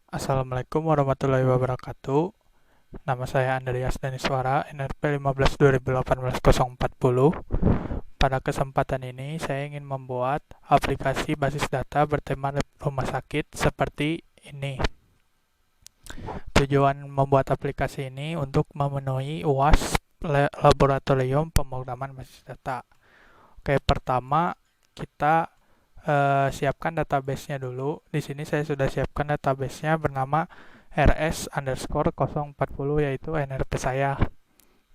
Assalamualaikum warahmatullahi wabarakatuh. Nama saya Andreas Daniswara, NRP 15/2018-0410. Pada kesempatan ini, saya ingin membuat aplikasi basis data bertema rumah sakit seperti ini. Tujuan membuat aplikasi ini untuk memenuhi UAS Laboratorium Pemrograman Basis Data. Oke, pertama kita siapkan database-nya dulu. Di sini saya sudah siapkan database-nya bernama rs_040 yaitu NRP saya.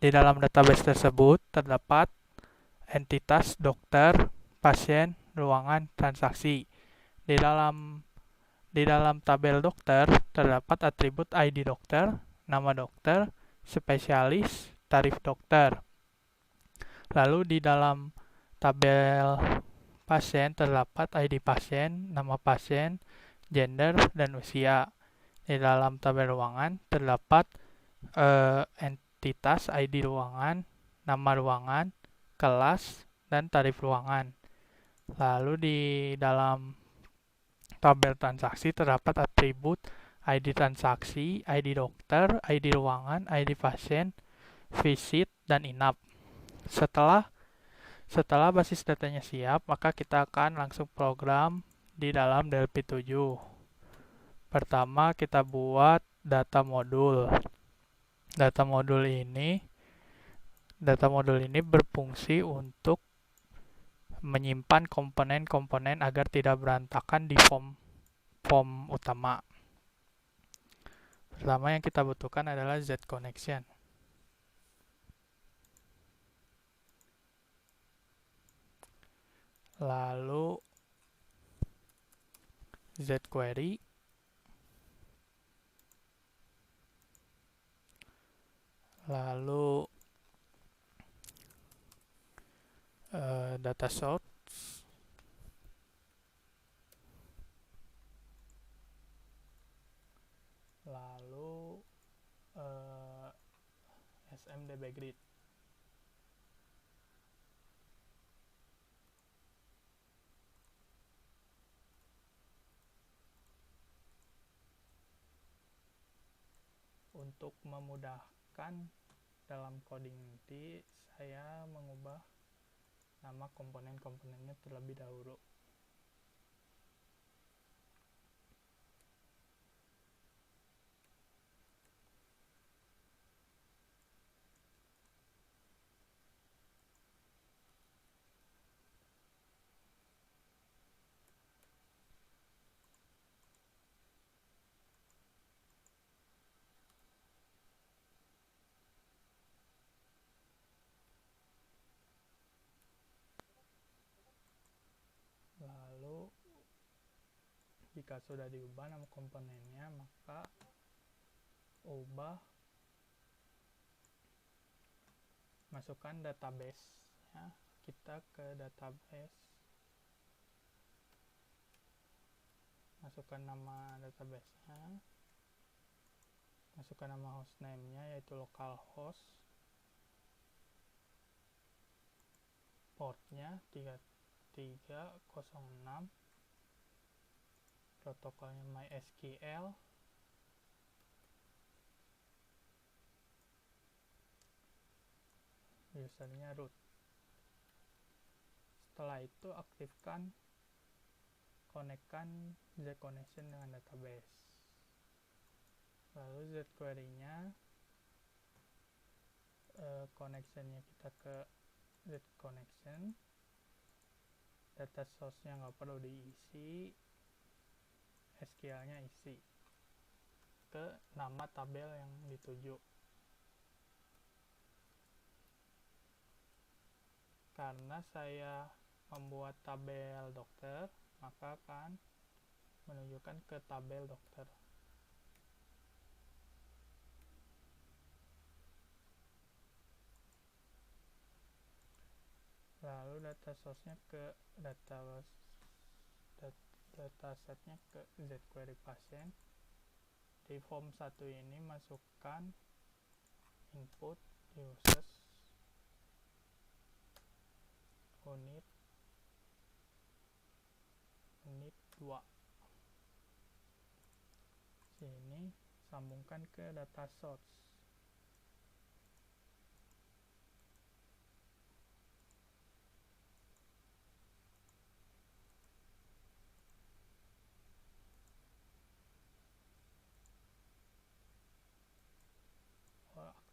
Di dalam database tersebut terdapat entitas dokter, pasien, ruangan, transaksi. Di dalam tabel dokter terdapat atribut ID dokter, nama dokter, spesialis, tarif dokter. Lalu di dalam tabel pasien terdapat ID pasien, nama pasien, gender, dan usia. Di dalam tabel ruangan terdapat entitas ID ruangan, nama ruangan, kelas, dan tarif ruangan. Lalu di dalam tabel transaksi terdapat atribut ID transaksi, ID dokter, ID ruangan, ID pasien, visit, dan inap. Setelah basis datanya siap, maka kita akan langsung program di dalam DLP7. Pertama, kita buat data modul. Data modul ini berfungsi untuk menyimpan komponen-komponen agar tidak berantakan di form utama. Pertama yang kita butuhkan adalah Z connection. Lalu Z query, lalu data source, lalu SMDB grid. Untuk memudahkan dalam coding nanti, saya mengubah nama komponen-komponennya terlebih dahulu. Lalu jika sudah diubah nama komponennya, maka masukkan database ya. Kita ke database, masukkan nama database-nya, masukkan nama hostname-nya yaitu localhost, portnya 3306, protokolnya MySQL, usernya root. Setelah itu aktifkan konekkan Z connection dengan database. Lalu Z query-nya, connectionnya kita ke Z connection, data source-nya nggak perlu diisi, SQL-nya isi ke nama tabel yang dituju. Karena saya membuat tabel dokter, maka akan menunjukkan ke tabel dokter. Lalu data source-nya ke datasetnya ke Z query pasien. Di form 1 ini masukkan input users unit 2. Ini sambungkan ke data source.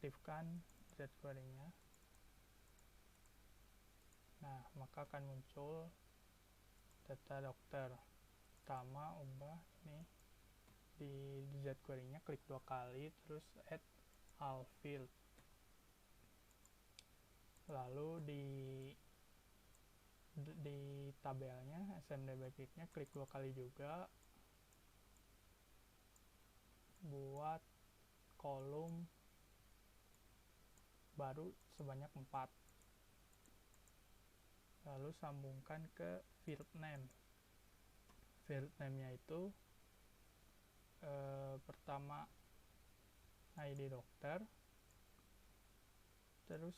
Aktifkan jQuery-nya. Nah, maka akan muncul data dokter. Pertama, ubah ini di jQuery-nya, klik 2 kali, terus add all field. Lalu di tabelnya, SMDB-nya klik 2 kali juga, buat kolom baru sebanyak 4. Lalu sambungkan ke field name. Field name-nya itu pertama ID dokter, terus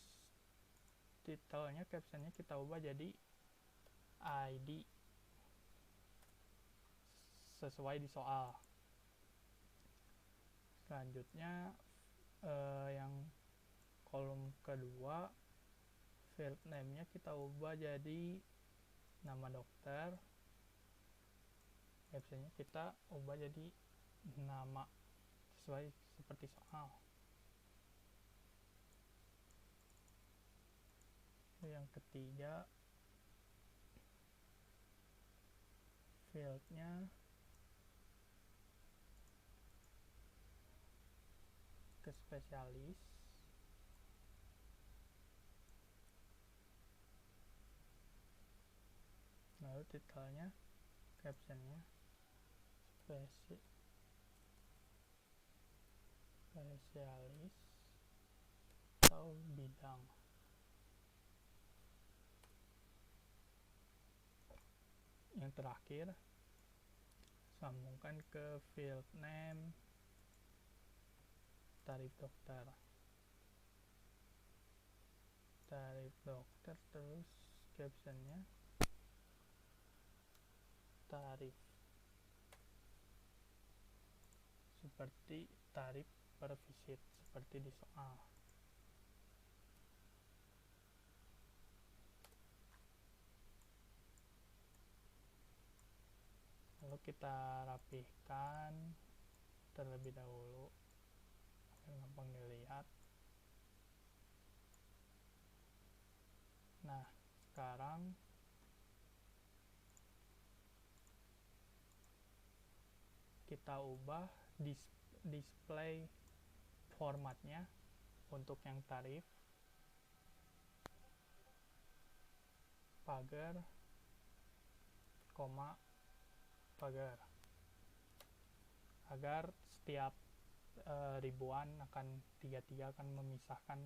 title-nya, caption-nya kita ubah jadi ID sesuai di soal. Selanjutnya yang kolom kedua, field name-nya kita ubah jadi nama dokter, caption-nya kita ubah jadi nama sesuai seperti soal. Yang ketiga, field-nya ke spesialis, lalu title-nya, caption-nya spesialis atau bidang. Yang terakhir, sambungkan ke field name tarif dokter, terus caption-nya tarif, seperti tarif per visit, seperti di soal. Lalu kita rapihkan terlebih dahulu agar gampang dilihat. Nah, sekarang kita ubah display formatnya. Untuk yang tarif, pagar, koma, pagar, agar setiap ribuan akan 33 akan memisahkan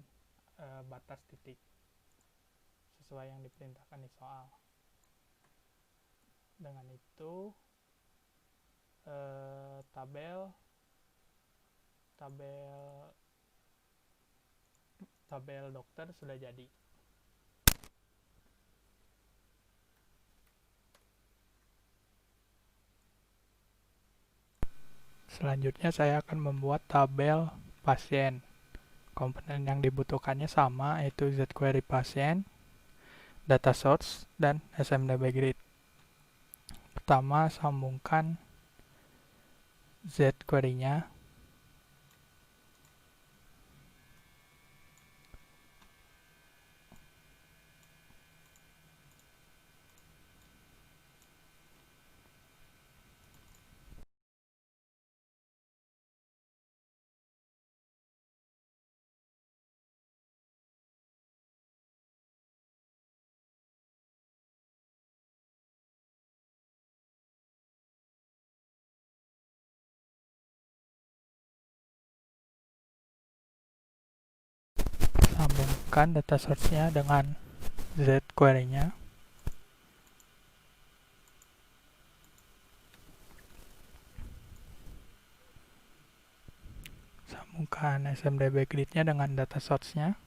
batas titik sesuai yang diperintahkan di soal. Dengan itu tabel dokter sudah jadi. Selanjutnya saya akan membuat tabel pasien. Komponen yang dibutuhkannya sama, yaitu jQuery pasien, data source, dan SMDB grid. Pertama, sambungkan jQuery-nya. Sambungkan data source-nya dengan jQuery-nya. Sambungkan SMDB grid-nya dengan data source-nya.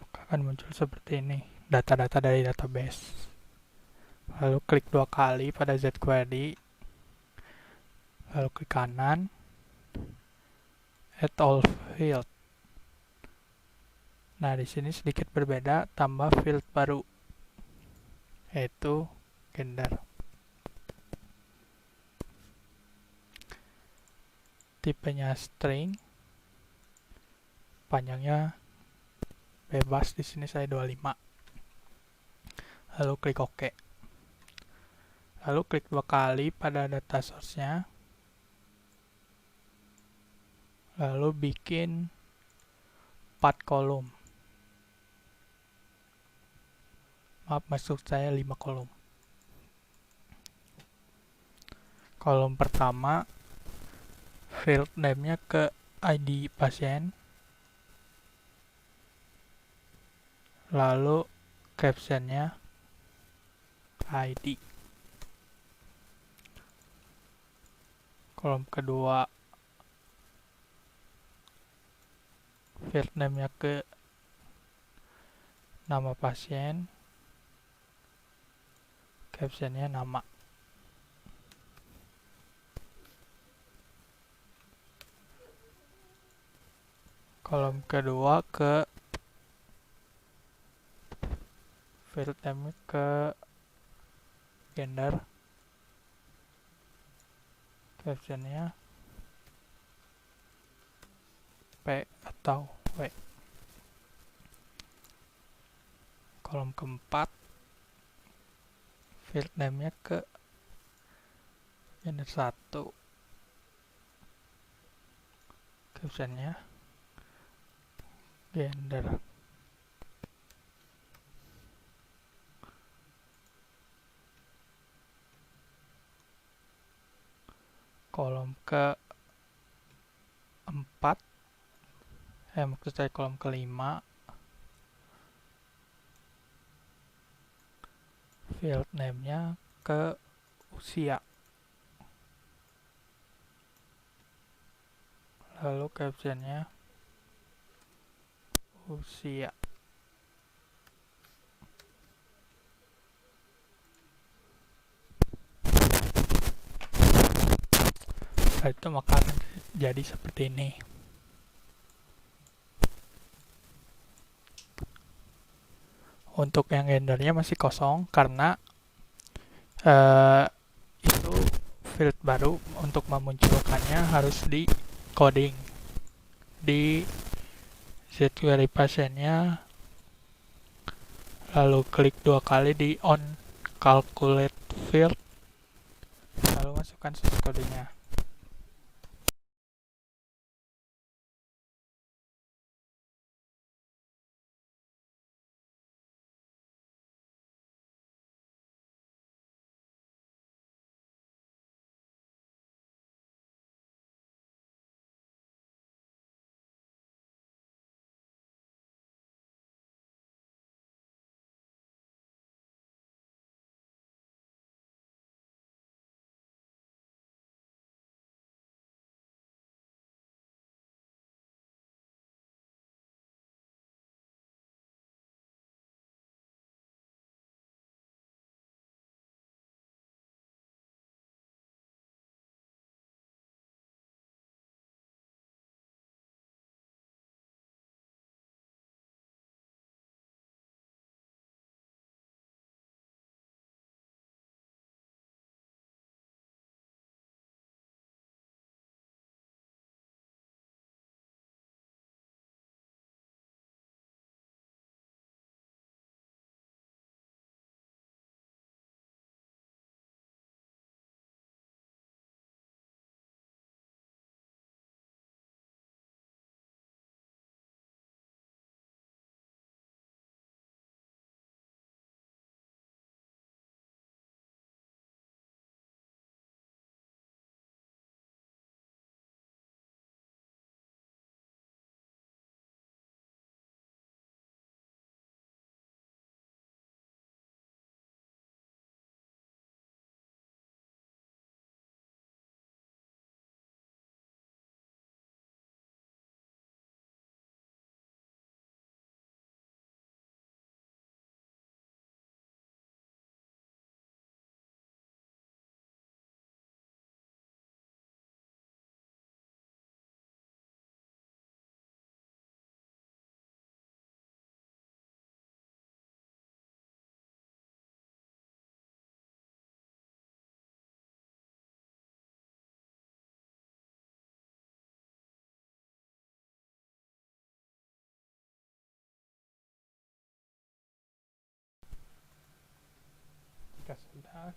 Maka akan muncul seperti ini, data-data dari database. Lalu klik 2 kali pada jQuery, lalu klik kanan, add all field. Nah, di sini sedikit berbeda, tambah field baru, yaitu gender. Tipenya string, panjangnya bebas, di sini saya 25. Lalu klik OK. Lalu klik 2 kali pada data source-nya. Lalu bikin 4 kolom. Maaf, maksud saya 5 kolom. Kolom pertama, field name-nya ke ID pasien. Lalu caption-nya ID. Kolom kedua, field name-nya ke nama pasien. Caption-nya nama. Kolom kedua ke field name ke gender. Caption-nya P atau W. Kolom keempat, field name-nya ke gender 1. Caption-nya gender. Kolom keempat, maksud saya kolom kelima, field name-nya ke usia. Lalu caption-nya usia. Setelah itu maka akan jadi seperti ini. Untuk yang gendernya masih kosong karena itu field baru. Untuk memunculkannya harus di coding di jQuery pasiennya, lalu klik 2 kali di on calculate field, lalu masukkan source codenya.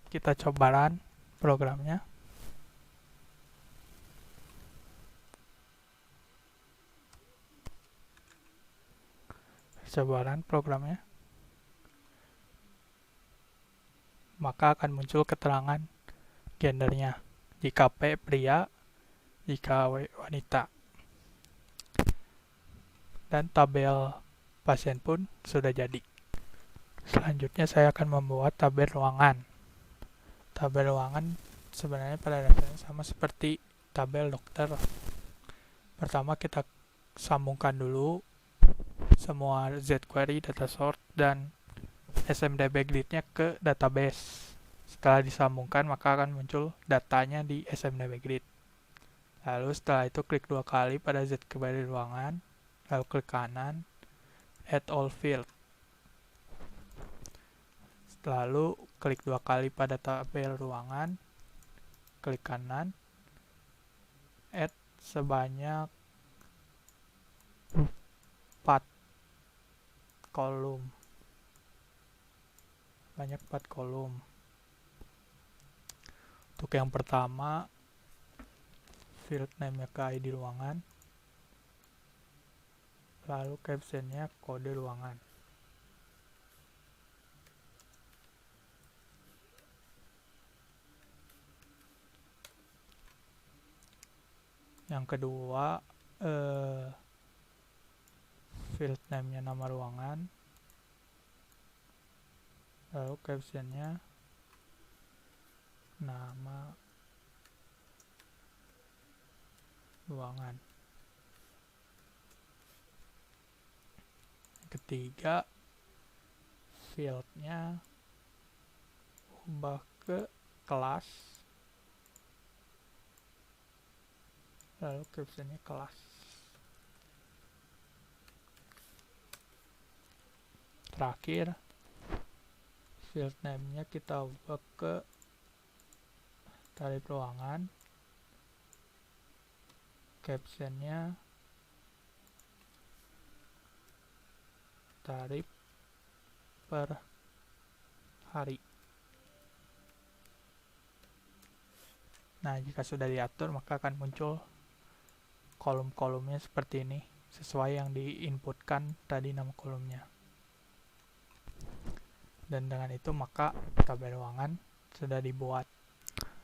Kita coba run programnya. Coba run programnya. Maka akan muncul keterangan gendernya. Jika P pria, jika W wanita. Dan tabel pasien pun sudah jadi. Selanjutnya saya akan membuat tabel ruangan. Tabel ruangan sebenarnya pada dasarnya sama seperti tabel dokter. Pertama kita sambungkan dulu semua Z-query, data sort, dan SMDB grid-nya ke database. Setelah disambungkan maka akan muncul datanya di SMDB grid. Lalu setelah itu klik 2 kali pada Z-query ruangan, lalu klik kanan, add all field. Lalu klik 2 kali pada tabel ruangan, klik kanan, add sebanyak 4 kolom. Banyak 4 kolom. Untuk yang pertama, field name-nya ke ID ruangan, lalu caption-nya kode ruangan. Yang kedua, field name-nya nama ruangan, lalu caption-nya nama ruangan. Yang ketiga, field-nya ubah ke kelas, lalu caption-nya kelas. Terakhir, field name-nya kita ubah ke tarif ruangan, caption-nya tarif per hari. Nah, jika sudah diatur maka akan muncul kolom-kolomnya seperti ini, sesuai yang diinputkan tadi nama kolomnya. Dan dengan itu maka tabel ruangan sudah dibuat.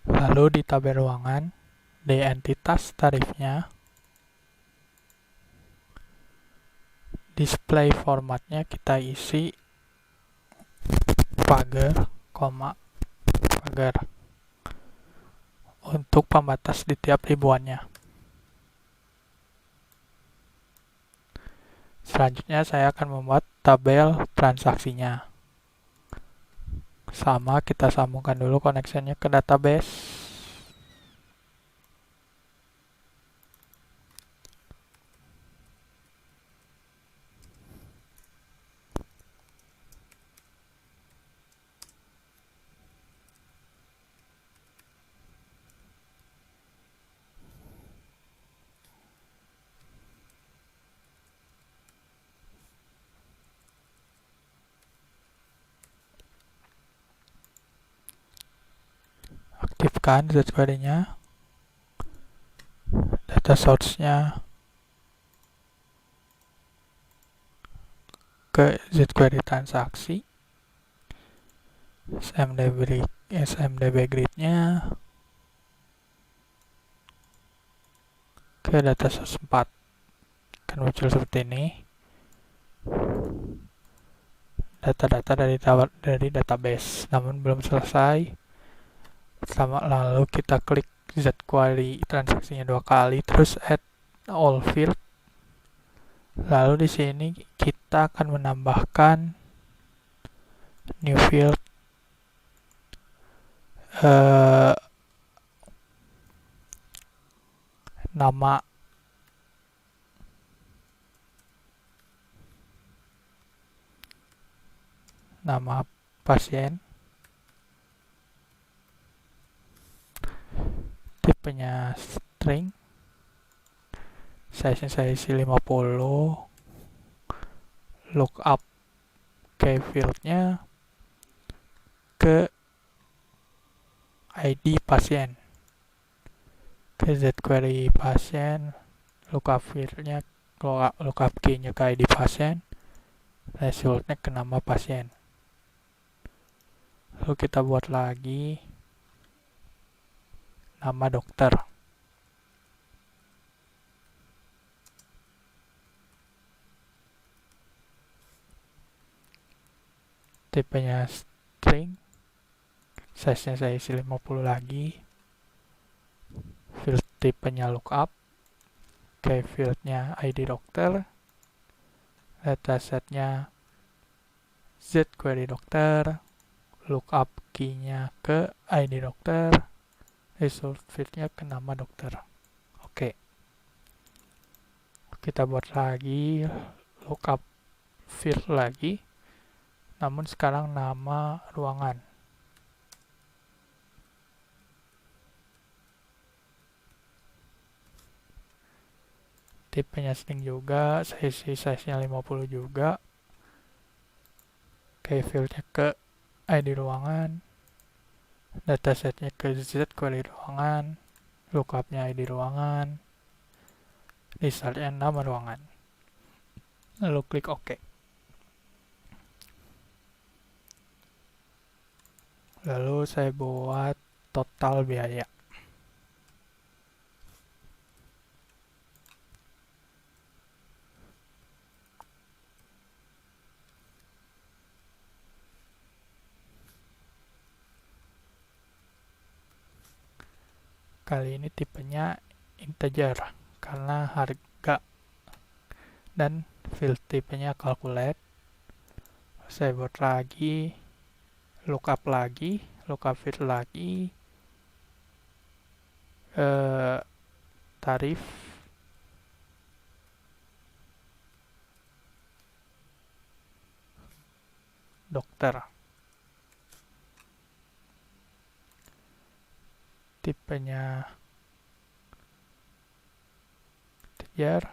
Lalu di tabel ruangan, di entitas tarifnya, display formatnya kita isi pagar, pagar untuk pembatas di tiap ribuannya. Selanjutnya saya akan membuat tabel transaksinya. Sama, kita sambungkan dulu connectionnya ke database. Aktifkan Z-query-nya, data source-nya ke Z-query transaksi, SMDB grid-nya ke data source 4. Akan muncul seperti ini, data-data dari database. Namun belum selesai. Lalu kita klik Z-query transaksinya 2 kali, terus add all field. Lalu di sini kita akan menambahkan new field, nama pasien, tipenya string, size-nya saya isi 50, lookup key field-nya ke ID pasien. Ke Z-query pasien, lookup field-nya, lookup key-nya ke ID pasien, resultnya ke nama pasien. Lalu kita buat lagi nama dokter. Tipenya string, size-nya saya isi 50 lagi, field tipenya lookup, key field-nya ID dokter, dataset-nya Z-query dokter, lookup key-nya ke ID dokter, result field-nya ke nama dokter. Oke. Kita buat lagi lookup field lagi, namun sekarang nama ruangan. Tipenya string juga, size-nya 50 juga. Key field-nya ke ID ruangan, dataset-nya ke Z-query ruangan, lookup-nya ID ruangan, result-nya nama ruangan. Lalu klik OK. Lalu saya buat total biaya. Kali ini tipenya integer karena harga, dan field tipenya calculate. Saya buat lagi lookup field lagi, tarif dokter, tipenya integer,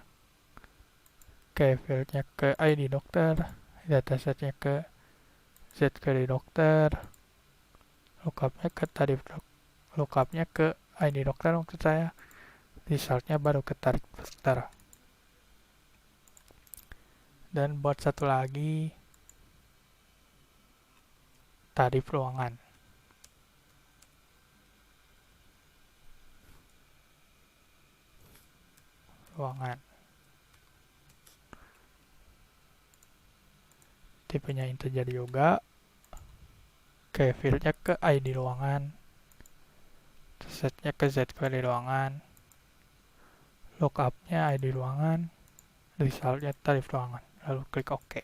key fieldnya ke ID dokter, datasetnya ke Z-query dokter, lookupnya ke tarif lookupnya ke ID dokter maksud saya, resultnya baru ke tarif dokter. Dan buat satu lagi tarif ruangan. Tipenya integer juga, key fieldnya ke ID ruangan, setnya ke Z-query ruangan, lookupnya ID ruangan, resultnya tarif ruangan. Lalu klik OK.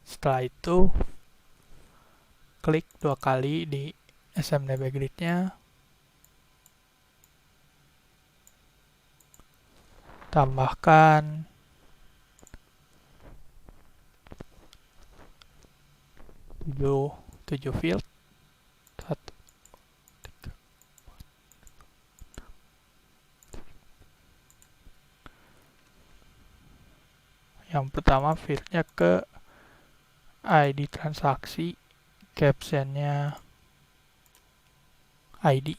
Setelah itu klik 2 kali di SMDB grid-nya, tambahkan 7 field, 1, 3. Yang pertama fieldnya ke ID transaksi, captionnya ID.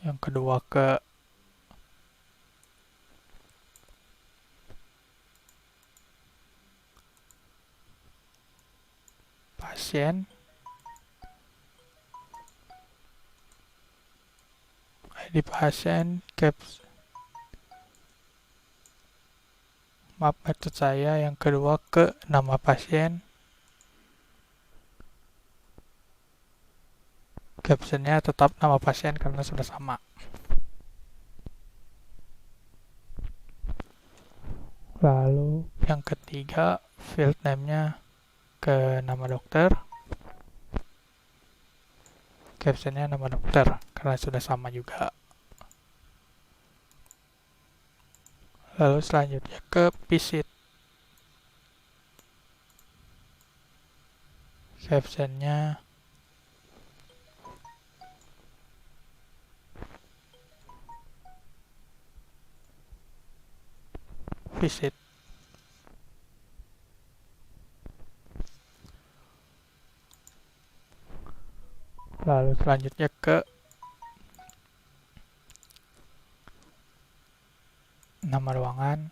Yang kedua ke pasien, ID pasien, maksud saya yang kedua ke nama pasien, captionnya tetap nama pasien karena sudah sama. Lalu yang ketiga field name-nya ke nama dokter, captionnya nama dokter karena sudah sama juga. Lalu selanjutnya ke visit, captionnya visit. Lalu selanjutnya ke nama ruangan,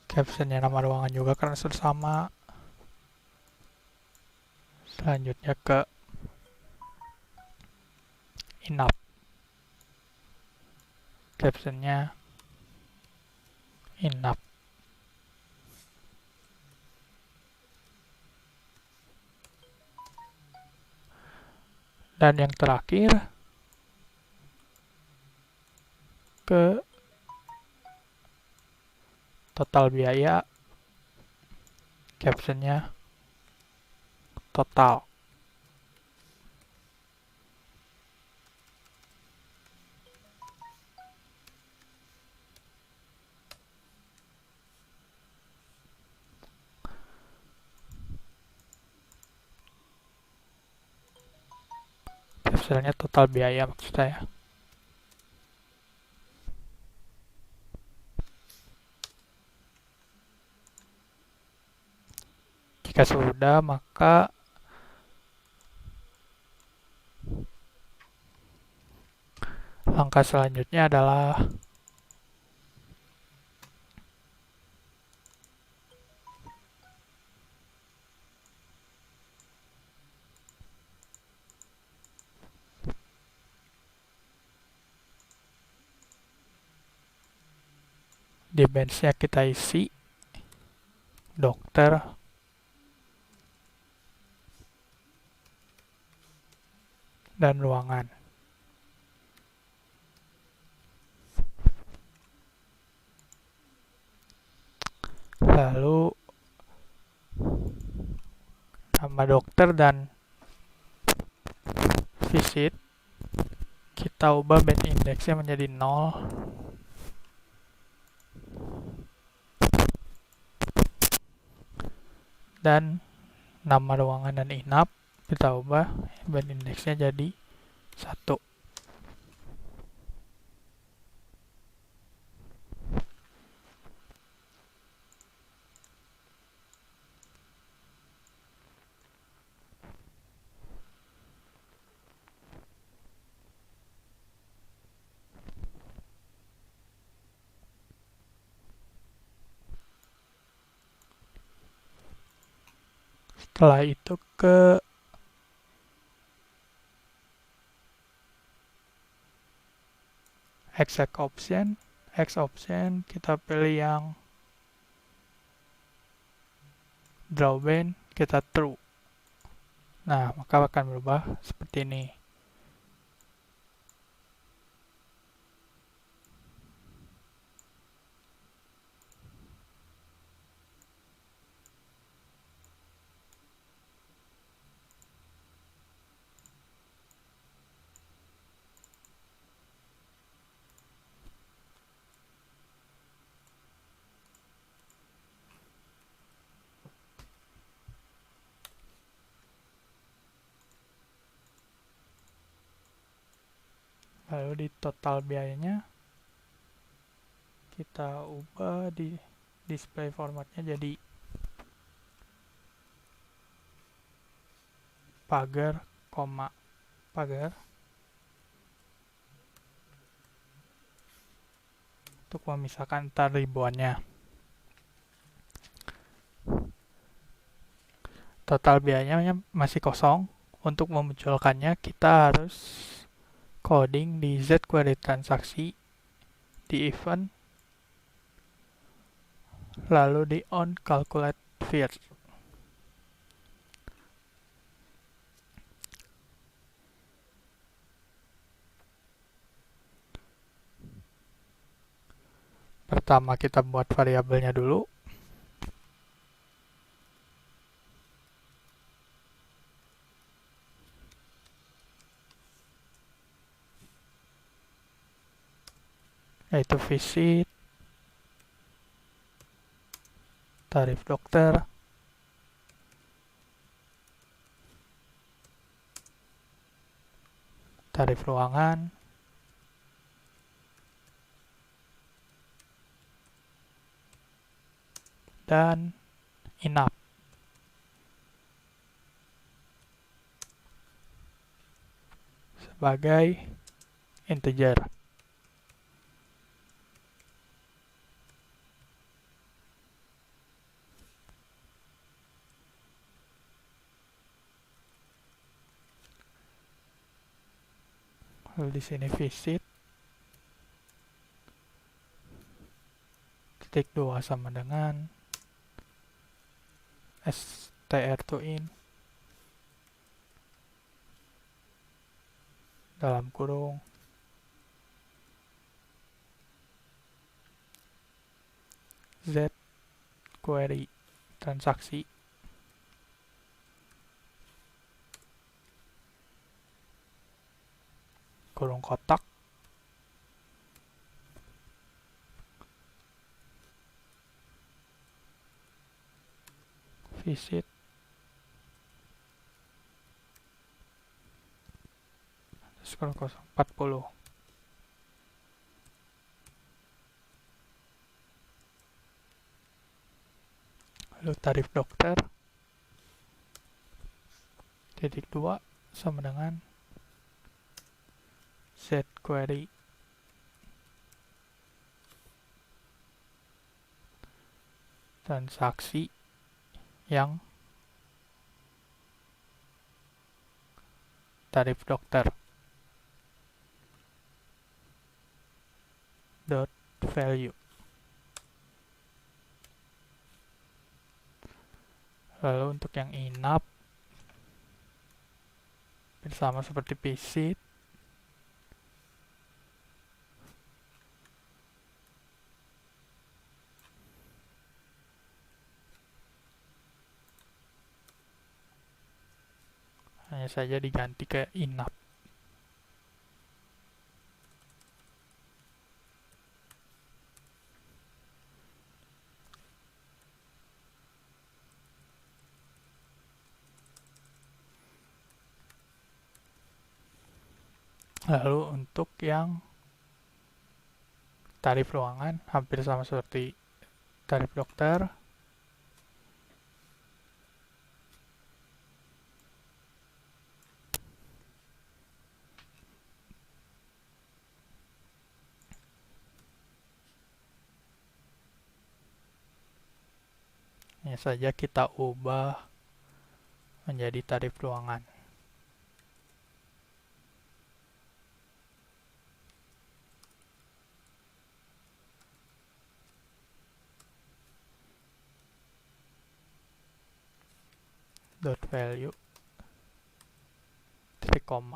captionnya nama ruangan juga karena sama. Selanjutnya ke inap, captionnya inap. Dan yang terakhir ke total biaya, captionnya total. Captionnya total biaya maksud saya. Jika sudah, maka langkah selanjutnya adalah di benchnya kita isi dokter dan ruangan. Lalu nama dokter dan visit kita ubah band indexnya menjadi 0. Dan nama ruangan dan inap kita ubah band indexnya jadi 1. Setelah itu ke exec option, X option kita pilih yang draw band, kita true. Nah, maka akan berubah seperti ini. Lalu di total biayanya kita ubah di display formatnya jadi pagar, pagar untuk memisahkan antar ribuannya. Total biayanya masih kosong. Untuk memunculkannya kita harus coding di zQuery transaksi, di event, lalu di on calculate first. Pertama kita buat variabelnya dulu. Yaitu visit, tarif dokter, tarif ruangan, dan inap sebagai integer. Lalu di sini visit titik 2 sama dengan str to in dalam kurung z query transaksi kurung kotak visit skor 040. Lalu tarif dokter titik 2 sama dengan z query transaksi yang tarif dokter dot value. Lalu untuk yang inap sama seperti visit, hanya saja diganti ke inap. Lalu untuk yang tarif ruangan hampir sama seperti tarif dokter, hanya saja kita ubah menjadi tarif ruangan. Dot value titik koma.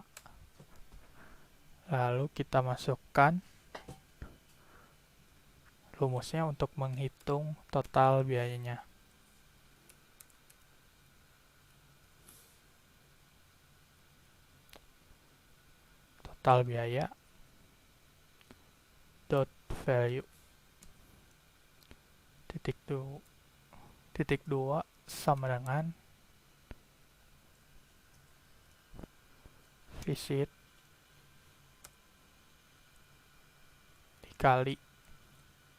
Lalu kita masukkan rumusnya untuk menghitung total biayanya. Total biaya dot value titik 2 sama dengan visit dikali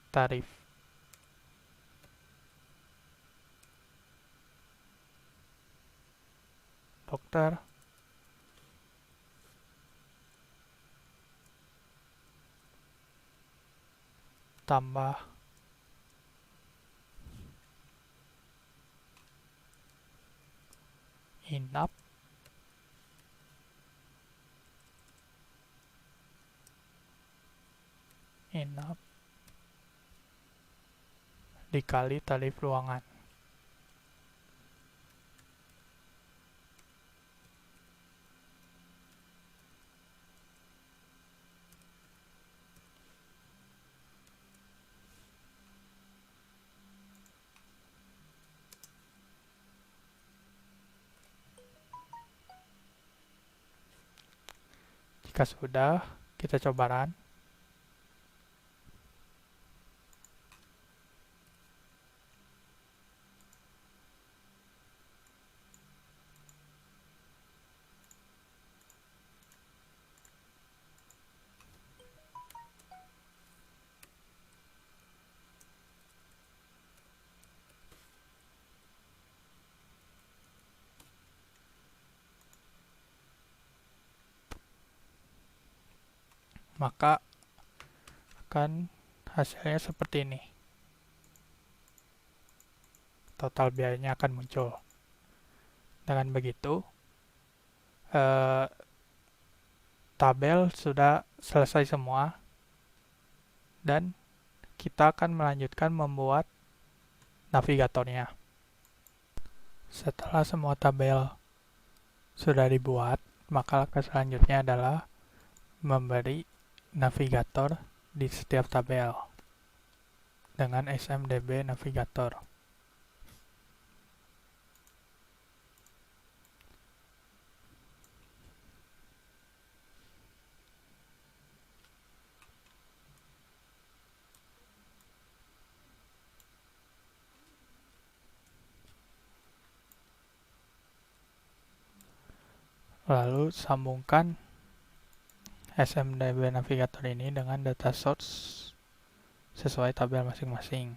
tarif dokter tambah inap dikali tarif ruangan. Jika sudah, kita coba run. maka akan hasilnya seperti ini. Total biayanya akan muncul. Dengan begitu, tabel sudah selesai semua, dan kita akan melanjutkan membuat navigatornya. Setelah semua tabel sudah dibuat, maka langkah selanjutnya adalah memberi navigator di setiap tabel dengan SMDB navigator. Lalu sambungkan SMDB navigator ini dengan data source sesuai tabel masing-masing.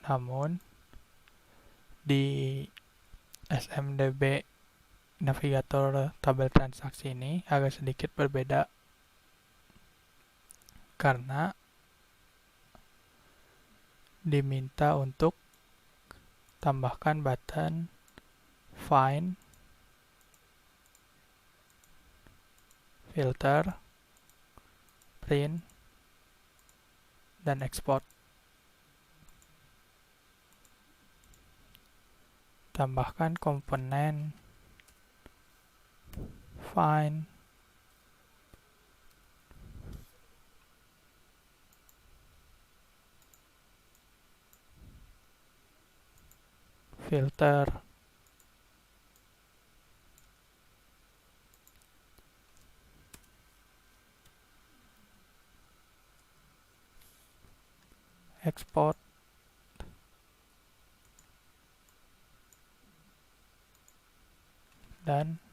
Namun di SMDB navigator tabel transaksi ini agak sedikit berbeda karena diminta untuk tambahkan button find, filter, print, dan export. Tambahkan komponen find, filter, export, dan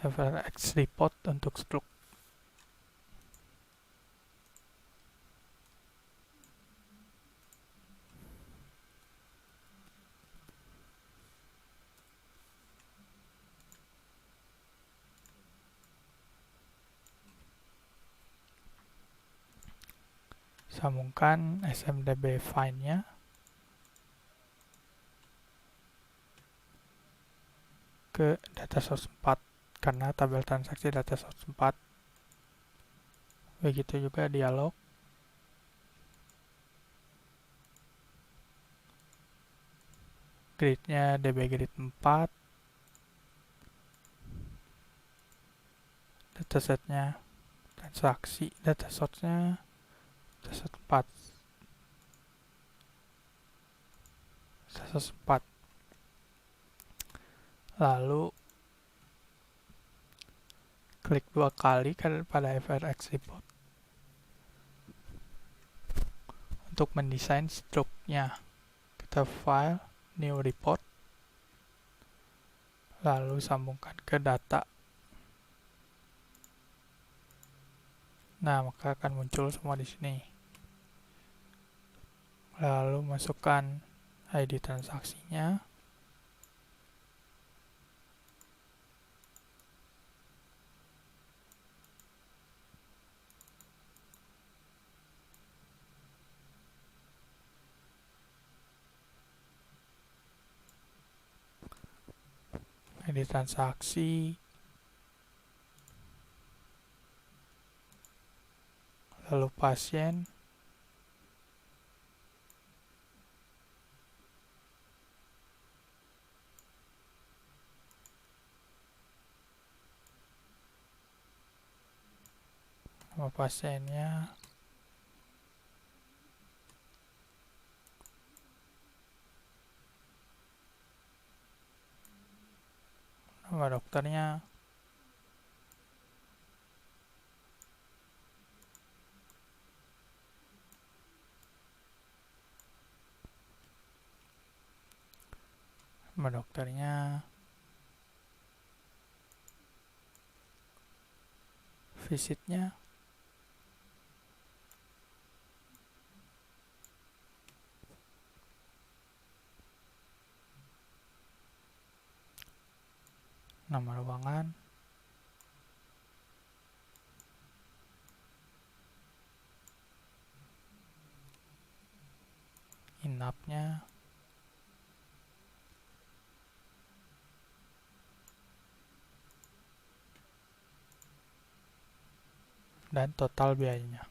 FLX report untuk struk. Sambungkan SMDB find-nya ke data source 4 karena tabel transaksi data source 4. Begitu juga dialog. Grid-nya dbgrid 4. Datasetnya transaksi data source-nya data source 4. Data source 4. Lalu klik 2 kali pada FLX report untuk mendesain struknya. Kita file, new report, lalu sambungkan ke data. Nah, maka akan muncul semua di sini. Lalu masukkan ID transaksinya. ID transaksi, lalu pasien, nama pasiennya, nama dokternya, nama dokternya, visitnya, nama ruangan, inapnya, dan total biayanya.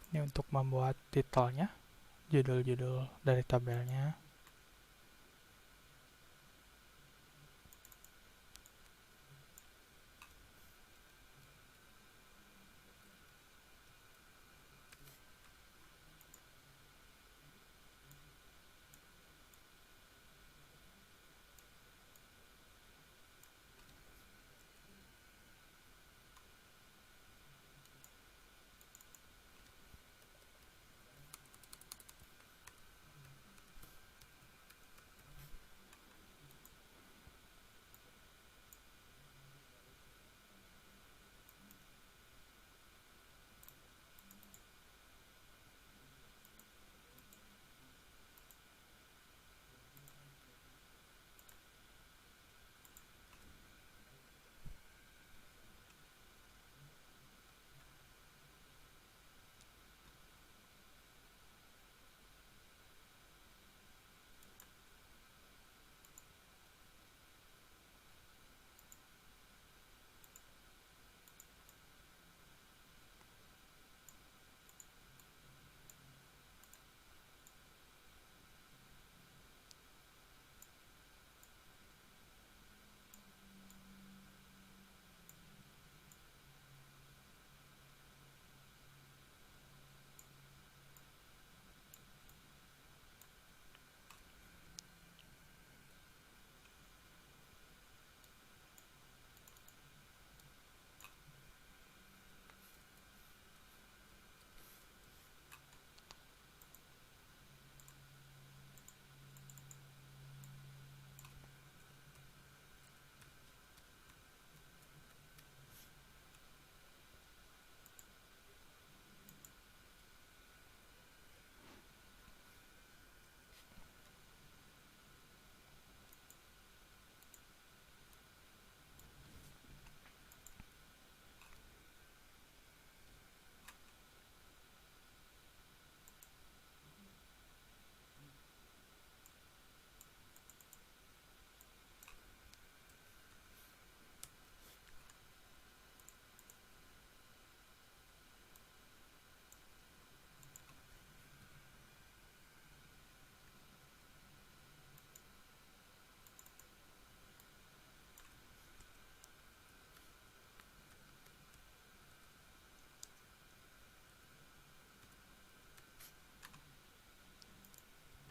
Ini untuk membuat titelnya, judul-judul dari tabelnya.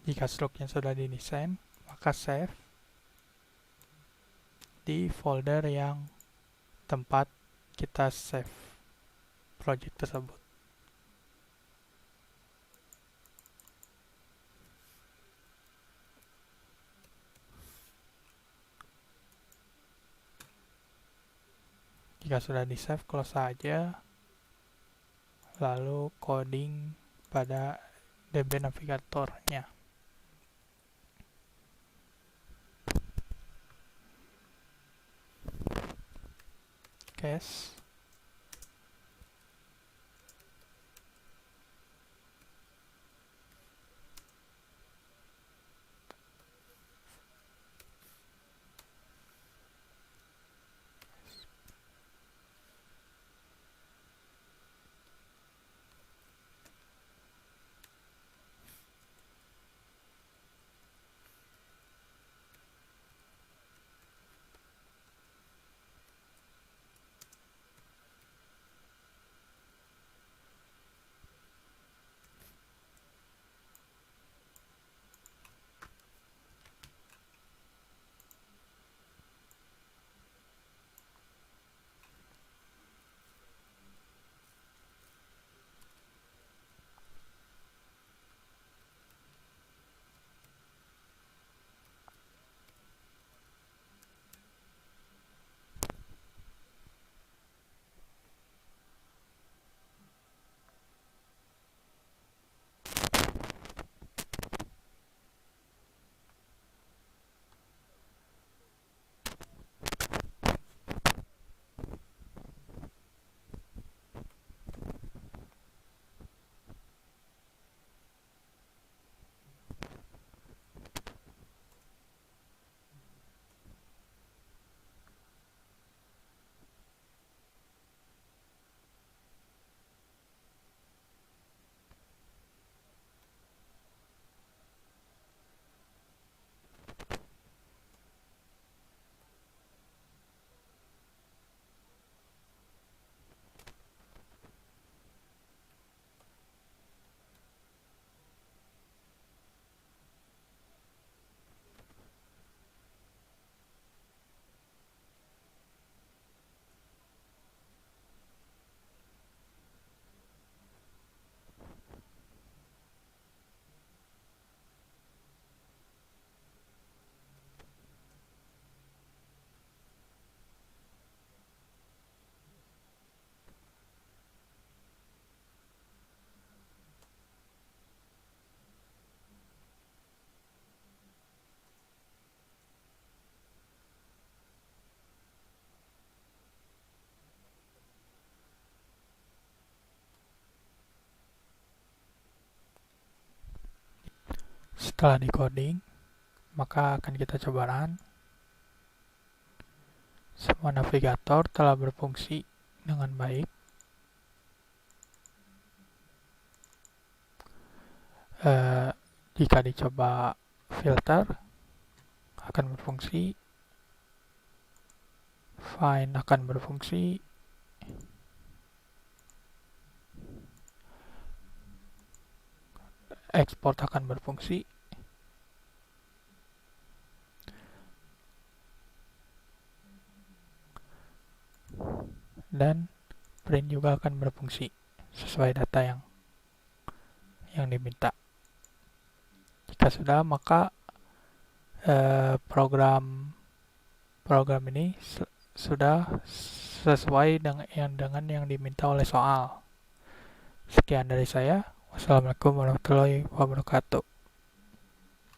Jika struknya sudah didesain, maka save di folder yang tempat kita save project tersebut. Jika sudah di save, close saja, lalu coding pada DB navigatornya. Cache. Setelah di coding, maka akan kita coba run. Semua navigator telah berfungsi dengan baik. Jika dicoba filter, akan berfungsi. Find akan berfungsi. Export akan berfungsi. Dan print juga akan berfungsi sesuai data yang diminta. Jika sudah, maka program ini sudah sesuai dengan yang diminta oleh soal. Sekian dari saya. Wassalamualaikum warahmatullahi wabarakatuh.